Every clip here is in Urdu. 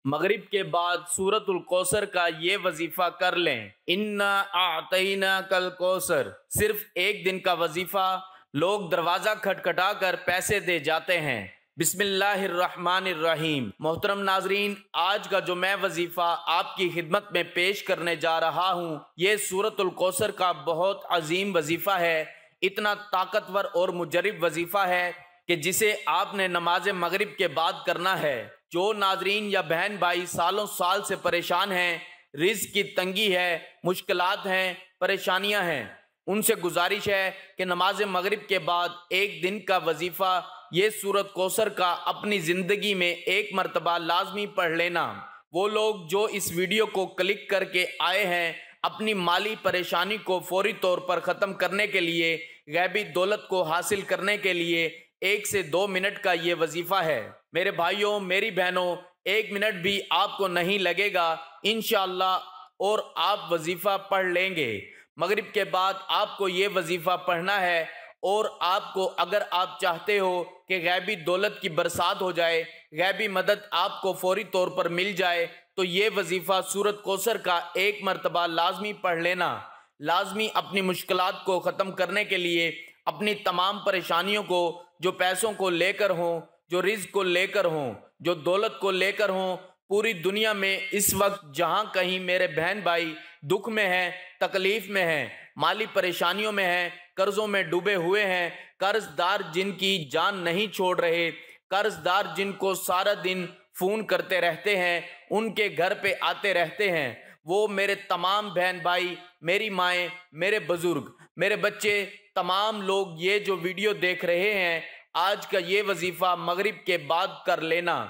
مغرب کے بعد سورۃ الکوثر کا یہ وظیفہ کر لیں۔ انا اعطیناک الکوثر، صرف ایک دن کا وظیفہ، لوگ دروازہ کھٹکھٹا کر پیسے دے جاتے ہیں۔ بسم اللہ الرحمن الرحیم۔ محترم ناظرین، آج کا جو میں وظیفہ آپ کی خدمت میں پیش کرنے جا رہا ہوں، یہ سورۃ الکوثر کا بہت عظیم وظیفہ ہے، اتنا طاقتور اور مجرب وظیفہ ہے کہ جسے آپ نے نماز مغرب کے بعد کرنا ہے۔ جو ناظرین یا بہن بھائی سالوں سال سے پریشان ہیں، رزق کی تنگی ہے، مشکلات ہیں، پریشانیاں ہیں، ان سے گزارش ہے کہ نماز مغرب کے بعد ایک دن کا وظیفہ یہ سورۃ کوثر کا اپنی زندگی میں ایک مرتبہ لازمی پڑھ لینا۔ وہ لوگ جو اس ویڈیو کو کلک کر کے آئے ہیں اپنی مالی پریشانی کو فوری طور پر ختم کرنے کے لیے، غیبی دولت کو حاصل کرنے کے لیے، 1 سے 2 منٹ کا یہ وظیفہ ہے۔ میرے بھائیوں، میری بہنوں، 1 منٹ بھی آپ کو نہیں لگے گا انشاءاللہ، اور آپ وظیفہ پڑھ لیں گے۔ مغرب کے بعد آپ کو یہ وظیفہ پڑھنا ہے، اور آپ کو اگر آپ چاہتے ہو کہ غیبی دولت کی برسات ہو جائے، غیبی مدد آپ کو فوری طور پر مل جائے، تو یہ وظیفہ سورۃ کوثر کا ایک مرتبہ لازمی پڑھ لینا۔ لازمی اپنی مشکلات کو ختم کرنے کے لیے، اپنی تمام پریشانیوں کو، جو پیسوں کو لے کر ہوں، جو رزق کو لے کر ہوں، جو دولت کو لے کر ہوں، پوری دنیا میں اس وقت جہاں کہیں میرے بہن بھائی دکھ میں ہیں، تکلیف میں ہیں، مالی پریشانیوں میں ہیں، قرضوں میں ڈوبے ہوئے ہیں، قرض دار جن کی جان نہیں چھوڑ رہے، قرض دار جن کو سارا دن فون کرتے رہتے ہیں، ان کے گھر پہ آتے رہتے ہیں، وہ میرے تمام بہن بھائی، میری مائیں، میرے بزرگ، میرے بچے، تمام لوگ یہ جو ویڈیو دیکھ رہے ہیں، آج کا یہ وظیفہ مغرب کے بعد کر لینا۔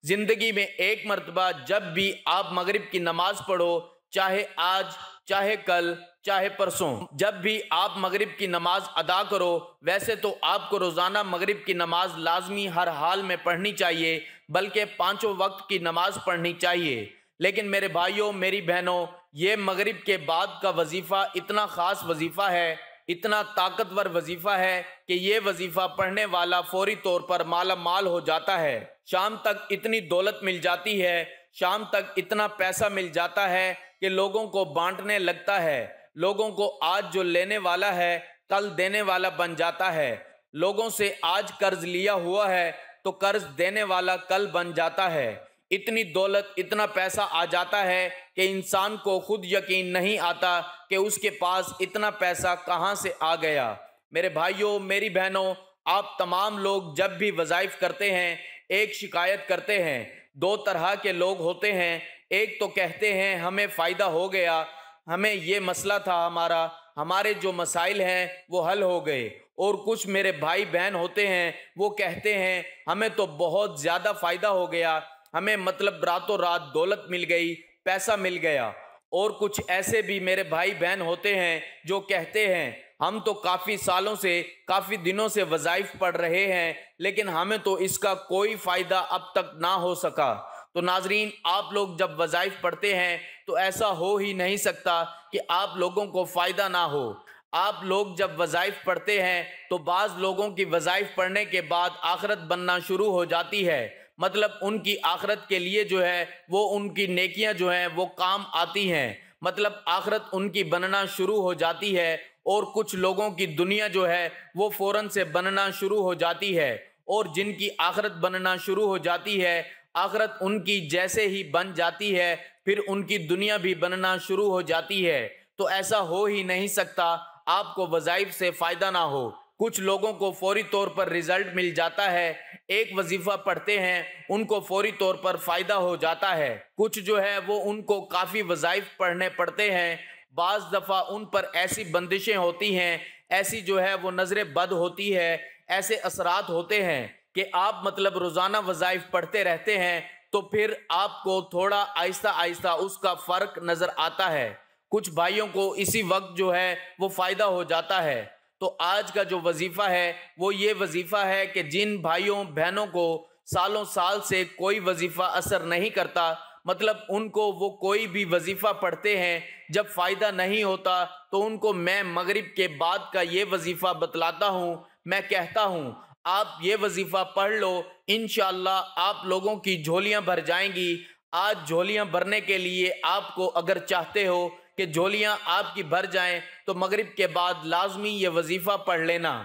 زندگی میں ایک مرتبہ جب بھی آپ مغرب کی نماز پڑھو، چاہے آج، چاہے کل، چاہے پرسوں، جب بھی آپ مغرب کی نماز ادا کرو، ویسے تو آپ کو روزانہ مغرب کی نماز لازمی ہر حال میں پڑھنی چاہیے، بلکہ 5 وقت کی نماز پڑھنی چاہیے، لیکن میرے بھائیوں، میری بہنوں، یہ مغرب کے بعد کا وظیفہ اتنا خاص وظیفہ ہے، اتنا طاقتور وظیفہ ہے کہ یہ وظیفہ پڑھنے والا فوری طور پر مالا مال ہو جاتا ہے۔ شام تک اتنی دولت مل جاتی ہے، شام تک اتنا پیسہ مل جاتا ہے کہ لوگوں کو بانٹنے لگتا ہے، لوگوں کو آج جو لینے والا ہے کل دینے والا بن جاتا ہے، لوگوں سے آج قرض لیا ہوا ہے تو قرض دینے والا کل بن جاتا ہے۔ اتنی دولت، اتنا پیسہ آ جاتا ہے کہ انسان کو خود یقین نہیں آتا کہ اس کے پاس اتنا پیسہ کہاں سے آ گیا۔ میرے بھائیوں، میری بہنوں، آپ تمام لوگ جب بھی وظائف کرتے ہیں، ایک شکایت کرتے ہیں۔ 2 طرح کے لوگ ہوتے ہیں، ایک تو کہتے ہیں ہمیں فائدہ ہو گیا، ہمیں یہ مسئلہ تھا، ہمارے جو مسائل ہیں وہ حل ہو گئے، اور کچھ میرے بھائی بہن ہوتے ہیں، وہ کہتے ہیں ہمیں تو بہت زیادہ فائدہ ہو گیا، ہمیں مطلب راتوں رات دولت مل گئی، پیسہ مل گیا۔ اور کچھ ایسے بھی میرے بھائی بہن ہوتے ہیں جو کہتے ہیں ہم تو کافی سالوں سے، کافی دنوں سے وظائف پڑھ رہے ہیں، لیکن ہمیں تو اس کا کوئی فائدہ اب تک نہ ہو سکا۔ تو ناظرین، آپ لوگ جب وظائف پڑھتے ہیں تو ایسا ہو ہی نہیں سکتا کہ آپ لوگوں کو فائدہ نہ ہو۔ آپ لوگ جب وظائف پڑھتے ہیں تو بعض لوگوں کی وظائف پڑھنے کے بعد آخرت بننا شروع ہو جاتی ہے، مطلب ان کی آخرت کے لیے جو ہے وہ ان کی نیکیاں جو ہیں وہ کام آتی ہیں، مطلب آخرت ان کی بننا شروع ہو جاتی ہے، اور کچھ لوگوں کی دنیا جو ہے وہ فوراً سے بننا شروع ہو جاتی ہے، اور جن کی آخرت بننا شروع ہو جاتی ہے، آخرت ان کی جیسے ہی بن جاتی ہے، پھر ان کی دنیا بھی بننا شروع ہو جاتی ہے۔ تو ایسا ہو ہی نہیں سکتا آپ کو وظائف سے فائدہ نہ ہو۔ کچھ لوگوں کو فوری طور پر رزلٹ مل جاتا ہے، ایک وظیفہ پڑھتے ہیں ان کو فوری طور پر فائدہ ہو جاتا ہے، کچھ جو ہے وہ ان کو کافی وظائف پڑھنے پڑتے ہیں، بعض دفعہ ان پر ایسی بندشیں ہوتی ہیں، ایسی جو ہے وہ نظر بد ہوتی ہے، ایسے اثرات ہوتے ہیں کہ آپ مطلب روزانہ وظائف پڑھتے رہتے ہیں تو پھر آپ کو تھوڑا آہستہ آہستہ اس کا فرق نظر آتا ہے۔ کچھ بھائیوں کو اسی وقت جو ہے وہ فائدہ ہو جاتا ہے۔ تو آج کا جو وظیفہ ہے وہ یہ وظیفہ ہے کہ جن بھائیوں بہنوں کو سالوں سال سے کوئی وظیفہ اثر نہیں کرتا، مطلب ان کو وہ کوئی بھی وظیفہ پڑھتے ہیں، جب فائدہ نہیں ہوتا تو ان کو میں مغرب کے بعد کا یہ وظیفہ بتلاتا ہوں، میں کہتا ہوں آپ یہ وظیفہ پڑھ لو، انشاءاللہ آپ لوگوں کی جھولیاں بھر جائیں گی، آج جھولیاں بھرنے کے لیے آپ کو اگر چاہتے ہو کہ جھولیاں آپ کی بھر جائیں تو مغرب کے بعد لازمی یہ وظیفہ پڑھ لینا،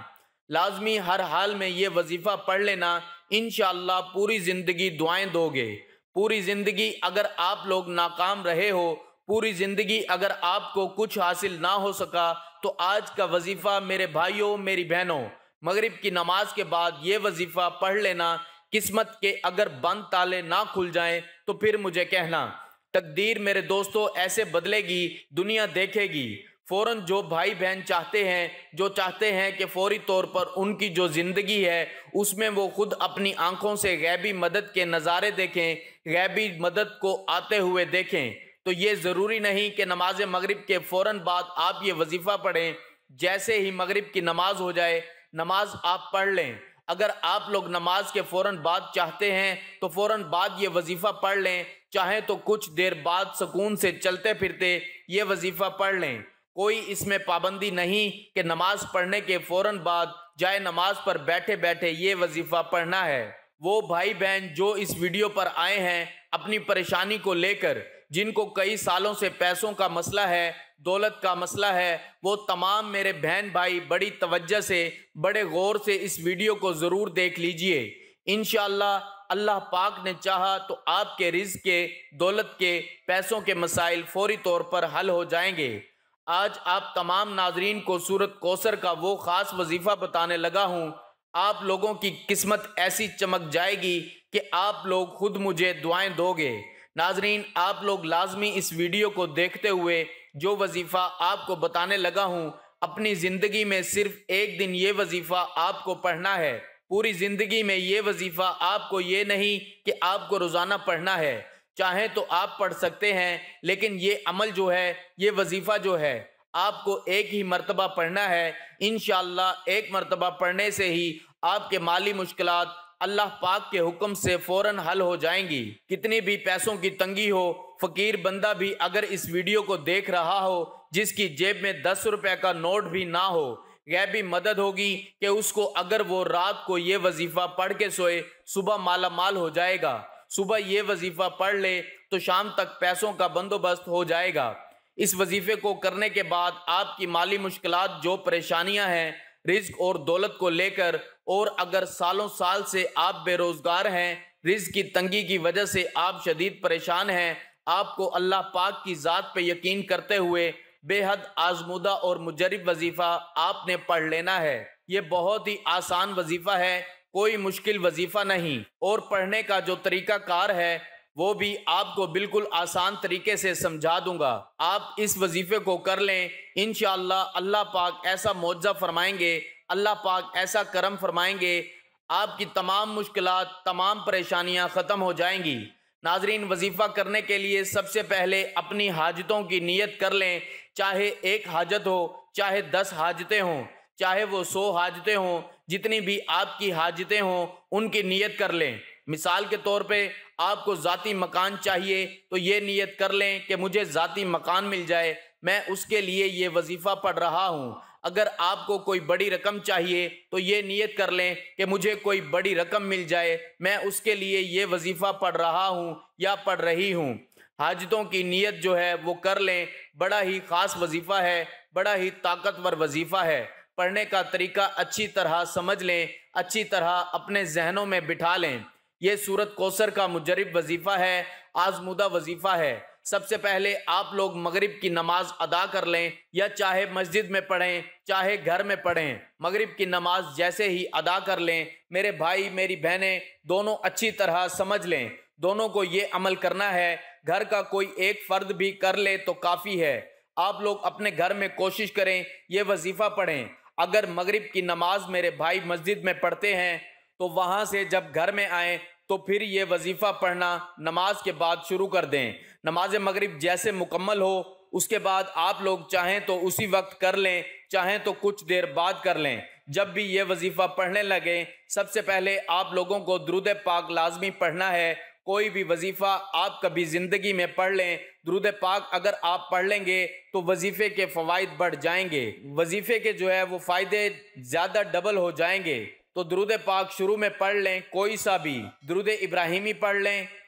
لازمی ہر حال میں یہ وظیفہ پڑھ لینا، انشاءاللہ پوری زندگی دعائیں دو گے۔ پوری زندگی اگر آپ لوگ ناکام رہے ہو، پوری زندگی اگر آپ کو کچھ حاصل نہ ہو سکا، تو آج کا وظیفہ میرے بھائیوں میری بہنوں، مغرب کی نماز کے بعد یہ وظیفہ پڑھ لینا۔ قسمت کے اگر بند تالے نہ کھل جائیں تو پھر مجھے کہنا، تقدیر میرے دوستوں ایسے بدلے گی، دنیا دیکھے گی۔ فوراً جو بھائی بہن چاہتے ہیں کہ فوری طور پر ان کی جو زندگی ہے اس میں وہ خود اپنی آنکھوں سے غیبی مدد کے نظارے دیکھیں، غیبی مدد کو آتے ہوئے دیکھیں، تو یہ ضروری نہیں کہ نماز مغرب کے فوراً بعد آپ یہ وظیفہ پڑھیں۔ جیسے ہی مغرب کی نماز ہو جائے نماز آپ پڑھ لیں۔ اگر آپ لوگ نماز کے فوراً بعد چاہتے ہیں تو فوراً بعد یہ وظیفہ پڑھ لیں، چاہیں تو کچھ دیر بعد سکون سے چلتے پھرتے یہ وظیفہ پڑھ لیں۔ کوئی اس میں پابندی نہیں کہ نماز پڑھنے کے فوراً بعد جائے نماز پر بیٹھے بیٹھے یہ وظیفہ پڑھنا ہے۔ وہ بھائی بہن جو اس ویڈیو پر آئے ہیں اپنی پریشانی کو لے کر، جن کو کئی سالوں سے پیسوں کا مسئلہ ہے، دولت کا مسئلہ ہے، وہ تمام میرے بہن بھائی بڑی توجہ سے، بڑے غور سے اس ویڈیو کو ضرور دیکھ لیجئے۔ انشاءاللہ اللہ پاک نے چاہا تو آپ کے رزق کے، دولت کے، پیسوں کے مسائل فوری طور پر حل ہو جائیں گے۔ آج آپ تمام ناظرین کو سورۃ کوثر کا وہ خاص وظیفہ بتانے لگا ہوں۔ آپ لوگوں کی قسمت ایسی چمک جائے گی کہ آپ لوگ خود مجھے دعائیں دو گے۔ ناظرین آپ لوگ لازمی اس ویڈیو کو دیکھتے ہوئے جو وظیفہ آپ کو بتانے لگا ہوں، اپنی زندگی میں صرف ایک دن یہ وظیفہ آپ کو پڑھنا ہے۔ پوری زندگی میں یہ وظیفہ آپ کو یہ نہیں کہ آپ کو روزانہ پڑھنا ہے، چاہیں تو آپ پڑھ سکتے ہیں، لیکن یہ عمل جو ہے، یہ وظیفہ جو ہے، آپ کو ایک ہی مرتبہ پڑھنا ہے۔ انشاءاللہ ایک مرتبہ پڑھنے سے ہی آپ کے مالی مشکلات اللہ پاک کے حکم سے فوراً حل ہو جائیں گی۔ کتنی بھی پیسوں کی تنگی ہو، فقیر بندہ بھی اگر اس ویڈیو کو دیکھ رہا ہو، جس کی جیب میں 10 روپے کا نوٹ بھی نہ ہو، غیبی مدد ہوگی کہ اس کو اگر وہ رات کو یہ وظیفہ پڑھ کے سوئے صبح مالا مال ہو جائے گا۔ صبح یہ وظیفہ پڑھ لے تو شام تک پیسوں کا بندوبست ہو جائے گا۔ اس وظیفے کو کرنے کے بعد آپ کی مالی مشکلات، جو پریشانیاں ہیں رزق اور دولت کو لے کر، اور اگر سالوں سال سے آپ بے روزگار ہیں، رزق کی تنگی کی وجہ سے آپ شدید پریشان ہیں، آپ کو اللہ پاک کی ذات پہ یقین کرتے ہوئے بے حد آزمودہ اور مجرب وظیفہ آپ نے پڑھ لینا ہے۔ یہ بہت ہی آسان وظیفہ ہے، کوئی مشکل وظیفہ نہیں، اور پڑھنے کا جو طریقہ کار ہے وہ بھی آپ کو بالکل آسان طریقے سے سمجھا دوں گا۔ آپ اس وظیفے کو کر لیں، انشاءاللہ اللہ پاک ایسا معجزہ فرمائیں گے، اللہ پاک ایسا کرم فرمائیں گے، آپ کی تمام مشکلات، تمام پریشانیاں ختم ہو جائیں گی۔ ناظرین وظیفہ کرنے کے لیے سب سے پہلے اپنی حاجتوں کی نیت کر لیں، چاہے ایک حاجت ہو، چاہے 10 حاجتیں ہوں، چاہے وہ 100 حاجتیں ہوں، جتنی بھی آپ کی حاجتیں ہوں ان کی نیت کر لیں۔ مثال کے طور پہ آپ کو ذاتی مکان چاہیے تو یہ نیت کر لیں کہ مجھے ذاتی مکان مل جائے، میں اس کے لیے یہ وظیفہ پڑھ رہا ہوں۔ اگر آپ کو کوئی بڑی رقم چاہیے تو یہ نیت کر لیں کہ مجھے کوئی بڑی رقم مل جائے، میں اس کے لیے یہ وظیفہ پڑھ رہا ہوں یا پڑھ رہی ہوں۔ حاجتوں کی نیت جو ہے وہ کر لیں، بڑا ہی خاص وظیفہ ہے، بڑا ہی طاقتور وظیفہ ہے۔ پڑھنے کا طریقہ اچھی طرح سمجھ لیں، اچھی طرح اپنے ذہنوں میں بٹھا لیں۔ یہ سورۃ کوثر کا مجرب وظیفہ ہے، آزمودہ وظیفہ ہے۔ سب سے پہلے آپ لوگ مغرب کی نماز ادا کر لیں، یا چاہے مسجد میں پڑھیں چاہے گھر میں پڑھیں، مغرب کی نماز جیسے ہی ادا کر لیں، میرے بھائی میری بہنیں دونوں اچھی طرح سمجھ لیں، دونوں کو یہ عمل کرنا ہے۔ گھر کا کوئی ایک فرد بھی کر لے تو کافی ہے۔ آپ لوگ اپنے گھر میں کوشش کریں یہ وظیفہ پڑھیں۔ اگر مغرب کی نماز میرے بھائی مسجد میں پڑھتے ہیں تو وہاں سے جب گھر میں آئیں تو پھر یہ وظیفہ پڑھنا نماز کے بعد شروع کر دیں۔ نماز مغرب جیسے مکمل ہو اس کے بعد آپ لوگ چاہیں تو اسی وقت کر لیں، چاہیں تو کچھ دیر بعد کر لیں۔ جب بھی یہ وظیفہ پڑھنے لگیں سب سے پہلے آپ لوگوں کو درود پاک لازمی پڑھنا ہے۔ کوئی بھی وظیفہ آپ کبھی زندگی میں پڑھ لیں، درود پاک اگر آپ پڑھ لیں گے تو وظیفے کے فوائد بڑھ جائیں گے، وظیفے کے جو ہے وہ فائدے زیادہ ڈبل ہو جائیں گے۔ تو درود پاک شروع میں پڑھ لیں، کوئی سا بھی درود ابراہیمی پڑھ لیں،